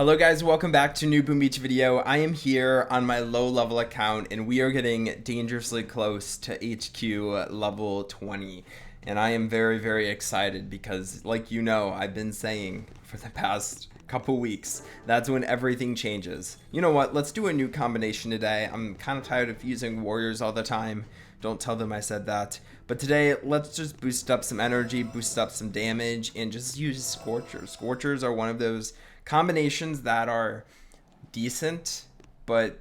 Hello guys, welcome back to a new Boom Beach video. I am here on my low level account and we are getting dangerously close to HQ level 20. And I am very excited because, like you know, I've been saying for the past couple weeks, that's when everything changes. You know what, let's do a new combination today. I'm kind of tired of using warriors all the time. Don't tell them I said that. But today, let's just boost up some energy, boost up some damage, and just use Scorchers. Scorchers are one of those combinations that are decent, but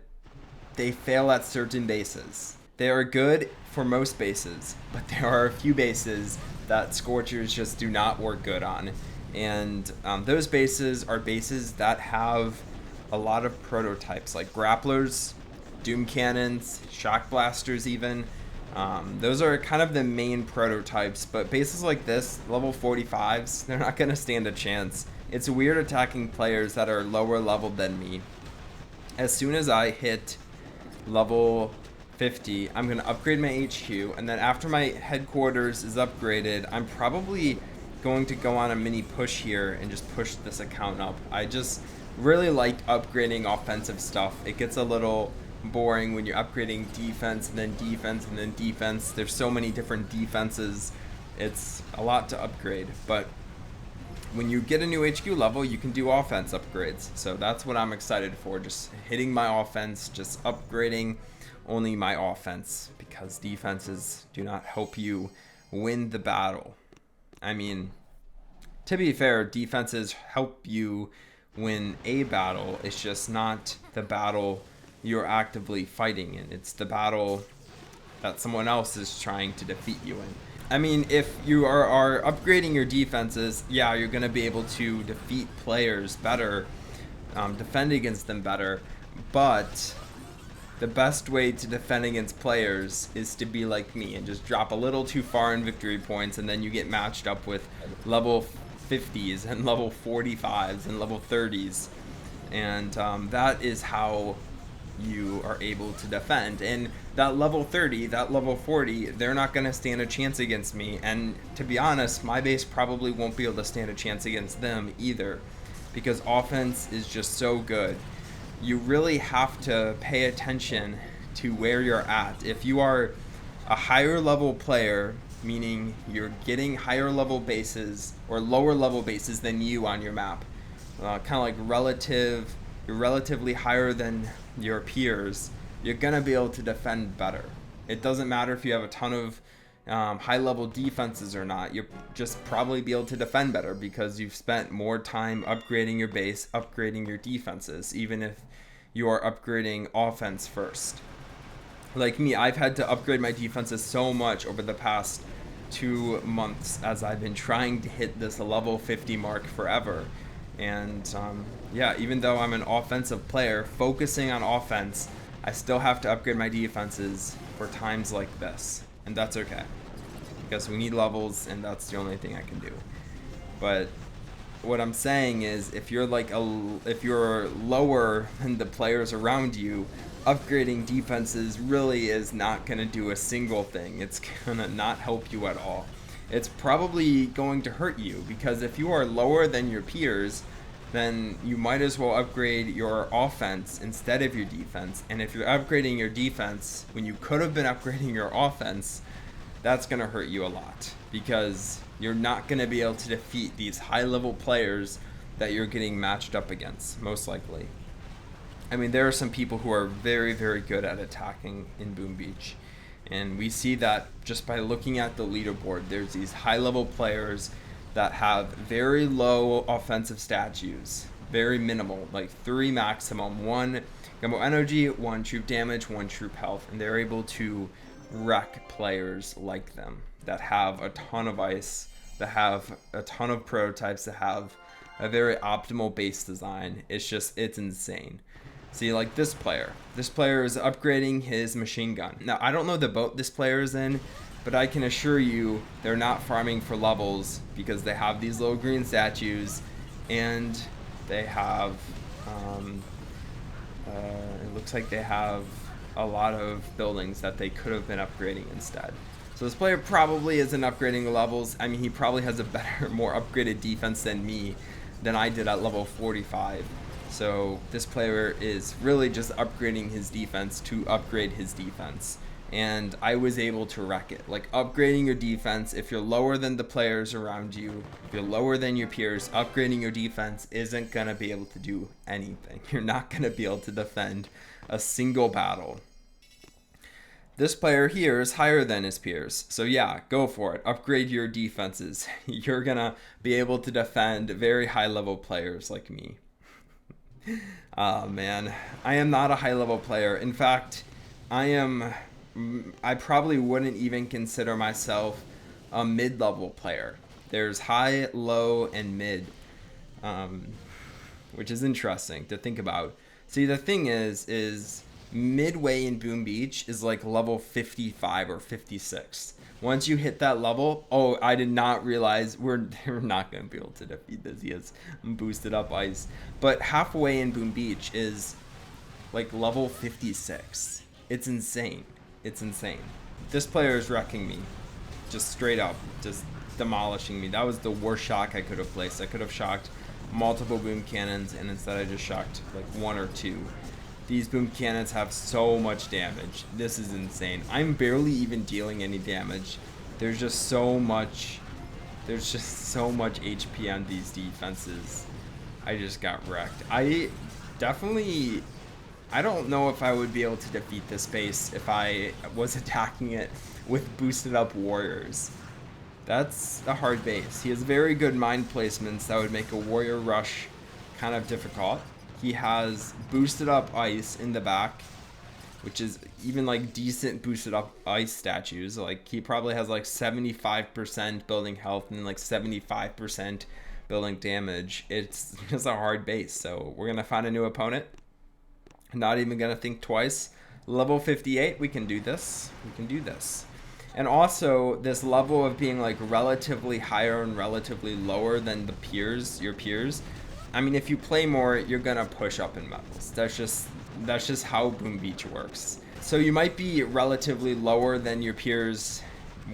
they fail at certain bases. They are good for most bases, but there are a few bases that Scorchers just do not work good on. And those bases are bases that have a lot of prototypes, like grapplers, doom cannons, shock blasters even. Those are kind of the main prototypes, but bases like this, level 45s, they're not going to stand a chance. It's weird attacking players that are lower level than me. As soon as I hit level 50, I'm going to upgrade my HQ, and then after my headquarters is upgraded, I'm probably going to go on a mini push here and just push this account up. I just really like upgrading offensive stuff. It gets a little boring when you're upgrading defense and then defense and then defense. There's so many different defenses. It's a lot to upgrade, but when you get a new HQ level, you can do offense upgrades. So that's what I'm excited for, just hitting my offense, just upgrading only my offense, because defenses do not help you win the battle. I mean, to be fair, defenses help you win a battle. It's just not the battle you're actively fighting in. It's the battle that someone else is trying to defeat you in. I mean, if you are upgrading your defenses, yeah, you're going to be able to defeat players better, defend against them better, but the best way to defend against players is to be like me and just drop a little too far in victory points, and then you get matched up with level 50s and level 45s and level 30s, and that is how you are able to defend. And that level 30, that level 40, they're not going to stand a chance against me, and to be honest, my base probably won't be able to stand a chance against them either, because offense is just so good. You really have to pay attention to where you're at. If you are a higher level player, meaning you're getting higher level bases or lower level bases than you on your map, kind of like you're relatively higher than your peers, you're gonna be able to defend better. It doesn't matter if you have a ton of high level defenses or not. You'll just probably be able to defend better because you've spent more time upgrading your base, upgrading your defenses, even if you are upgrading offense first. Like me, I've had to upgrade my defenses so much over the past 2 months as I've been trying to hit this level 50 mark forever. And yeah, even though I'm an offensive player, focusing on offense, I still have to upgrade my defenses for times like this. And that's okay, because we need levels, and that's the only thing I can do. But what I'm saying is, if you're if you're lower than the players around you, upgrading defenses really is not going to do a single thing. It's going to not help you at all. It's probably going to hurt you, because if you are lower than your peers, then you might as well upgrade your offense instead of your defense. And if you're upgrading your defense when you could have been upgrading your offense, that's going to hurt you a lot, because you're not going to be able to defeat these high level players that you're getting matched up against, most likely. I mean, there are some people who are very good at attacking in Boom Beach. And we see that just by looking at the leaderboard. There's these high-level players that have very low offensive statues, very minimal, like 3 maximum, 1 gumbo energy, 1 troop damage, 1 troop health, and they're able to wreck players like them that have a ton of ice, that have a ton of prototypes, that have a very optimal base design. It's insane. See, like this player is upgrading his machine gun. Now, I don't know the boat this player is in, but I can assure you they're not farming for levels, because they have these little green statues, and they have, it looks like they have a lot of buildings that they could have been upgrading instead. So this player probably isn't upgrading levels. I mean, he probably has a better, more upgraded defense than me, than I did at level 45. So this player is really just upgrading his defense to upgrade his defense. And I was able to wreck it. Like, upgrading your defense, if you're lower than the players around you, if you're lower than your peers, upgrading your defense isn't going to be able to do anything. You're not going to be able to defend a single battle. This player here is higher than his peers. So yeah, go for it. Upgrade your defenses. You're going to be able to defend very high level players like me. Oh man, I am not a high level player. In fact, I probably wouldn't even consider myself a mid-level player. There's high, low, and mid, which is interesting to think about. See, the thing is midway in Boom Beach is like level 55 or 56. Once you hit that level, oh, I did not realize we're not going to be able to defeat this. He has boosted up ice. But halfway in Boom Beach is like level 56. It's insane. It's insane. This player is wrecking me. Just straight up. Just demolishing me. That was the worst shock I could have placed. I could have shocked multiple boom cannons, and instead I just shocked like one or two. These boom cannons have so much damage. This is insane. I'm barely even dealing any damage. There's just so much HP on these defenses. I just got wrecked. I don't know if I would be able to defeat this base if I was attacking it with boosted up warriors. That's a hard base. He has very good mine placements that would make a warrior rush kind of difficult. He has boosted up ice in the back, which is even like decent boosted up ice statues. Like, he probably has like 75% building health and like 75% building damage. It's just a hard base. So we're going to find a new opponent. Not even going to think twice. Level 58, we can do this. We can do this. And also, this level of being like relatively higher and relatively lower than the peers, your peers. I mean, if you play more, you're going to push up in medals. That's just how Boom Beach works. So you might be relatively lower than your peers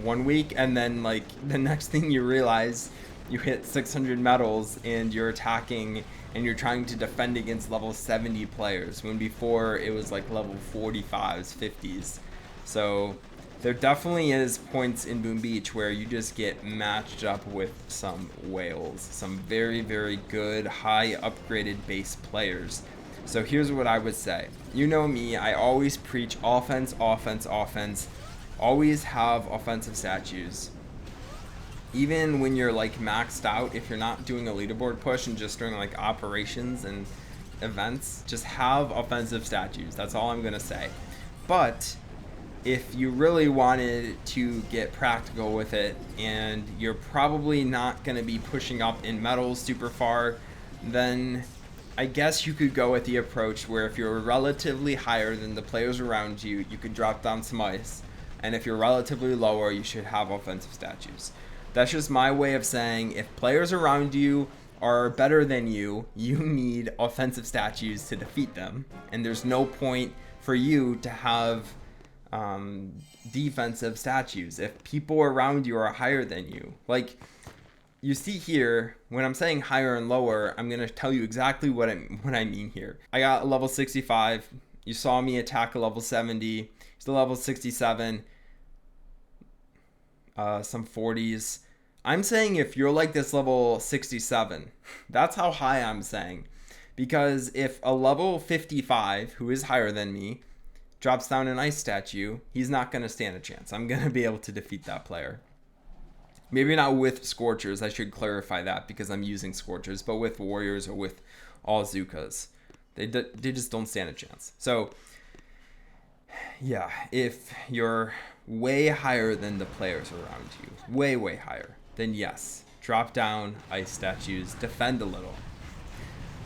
one week, and then like the next thing you realize, you hit 600 medals and you're attacking and you're trying to defend against level 70 players, when before it was like level 45s, 50s. So there definitely is points in Boom Beach where you just get matched up with some whales, some very, very good, high upgraded base players. So here's what I would say. You know me, I always preach offense, offense, offense. Always have offensive statues. Even when you're like maxed out, if you're not doing a leaderboard push and just doing like operations and events, just have offensive statues. That's all I'm gonna say. But if you really wanted to get practical with it and you're probably not gonna be pushing up in medals super far, then I guess you could go with the approach where if you're relatively higher than the players around you, you could drop down some ice. And if you're relatively lower, you should have offensive statues. That's just my way of saying if players around you are better than you, you need offensive statues to defeat them. And there's no point for you to have defensive statues if people around you are higher than you. Like, you see here, when I'm saying higher and lower, I'm going to tell you exactly what I mean here. I got a level 65. You saw me attack a level 70. He's a level 67. Some 40s. I'm saying if you're like this level 67, that's how high I'm saying. Because if a level 55, who is higher than me, drops down an ice statue, he's not going to stand a chance. I'm going to be able to defeat that player. Maybe not with Scorchers, I should clarify that because I'm using Scorchers, but with Warriors or with all Zukas. They just don't stand a chance. So, yeah, if you're way higher than the players around you, way, way higher, then yes, drop down ice statues, defend a little.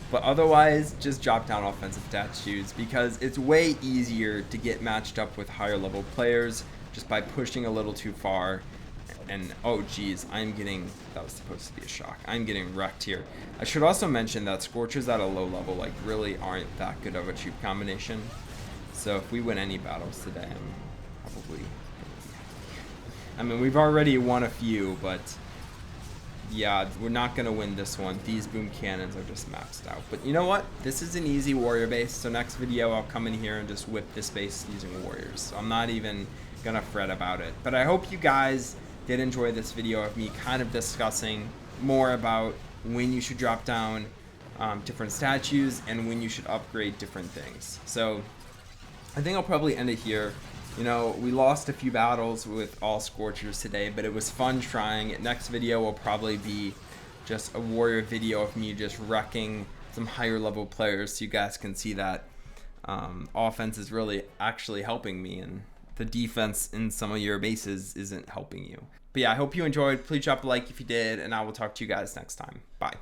But otherwise, just drop down offensive statues because it's way easier to get matched up with higher level players just by pushing a little too far. And oh geez, that was supposed to be a shock. I'm getting wrecked here. I should also mention that Scorchers at a low level like really aren't that good of a cheap combination. So if we win any battles today, I'm probably, I mean, we've already won a few, but yeah, we're not going to win this one. These boom cannons are just maxed out. But you know what? This is an easy warrior base. So next video, I'll come in here and just whip this base using warriors. So I'm not even going to fret about it. But I hope you guys did enjoy this video of me kind of discussing more about when you should drop down different statues and when you should upgrade different things. So I think I'll probably end it here. You know, we lost a few battles with all Scorchers today, but it was fun trying it. Next video will probably be just a warrior video of me just wrecking some higher level players so you guys can see that offense is really actually helping me and the defense in some of your bases isn't helping you. But yeah, I hope you enjoyed. Please drop a like if you did, and I will talk to you guys next time. Bye.